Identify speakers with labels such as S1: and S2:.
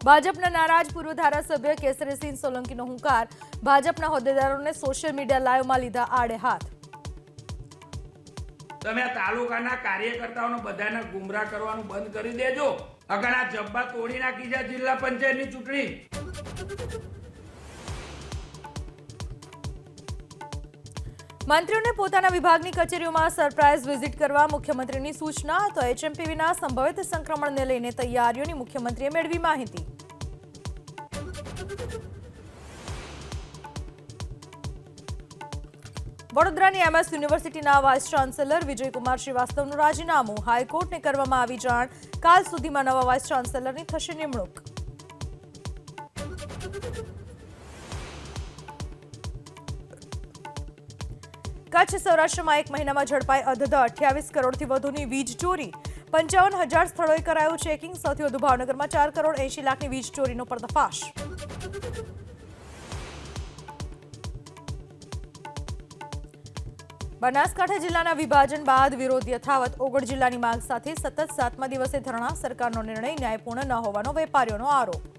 S1: ભાજપના નારાજ પૂર્વ ધારાસભ્ય કેસરીસિંહ સોલંકીનો હુંકાર, ભાજપના હોદ્દેદારોને સોશિયલ મીડિયા લાઈવમાં લીધા આડે હાથ।
S2: તમે આ તાલુકાના કાર્યકર્તાઓને બધાને ગુમરાહ કરવાનું બંધ કરી દેજો। અગર આ જબ્બા તોડી નાખી છે જિલ્લા પંચાયતની ચૂંટણી।
S1: મંત્રીઓને પોતાના વિભાગની કચેરીઓમાં સરપ્રાઇઝ વિઝિટ કરવા મુખ્યમંત્રીની સૂચના, તો એચએમપીવીના સંભવિત સંક્રમણને લઈને તૈયારીઓની મુખ્યમંત્રીએ મેળવી માહિતી। વડોદરાની એમએસ યુનિવર્સિટીના વાઇસ ચાન્સેલર વિજયકુમાર શ્રીવાસ્તવનું રાજીનામું, હાઈકોર્ટને કરવામાં આવી જાણ, કાલ સુધીમાં નવા વાઇસ ચાન્સેલરની થશે નિમણૂક। કચ્છ સૌરાષ્ટ્રમાં એક મહિનામાં ઝડપાઈ અધધ 28 કરોડથી વધુની વીજ ચોરી, 55,000 સ્થળોએ કરાયું ચેકિંગ, સૌથી વધુ ભાવનગરમાં 4 કરોડ 80 લાખની વીજ ચોરીનો પર્દાફાશ। બનાસકાંઠા જિલ્લાના વિભાજન બાદ વિરોધ યથાવત, ઓગળ જિલ્લાની માંગ સાથે સતત 7મા દિવસે ધરણા, સરકારનો નિર્ણય ન્યાયપૂર્ણ ન હોવાનો વેપારીઓનો આરોપ।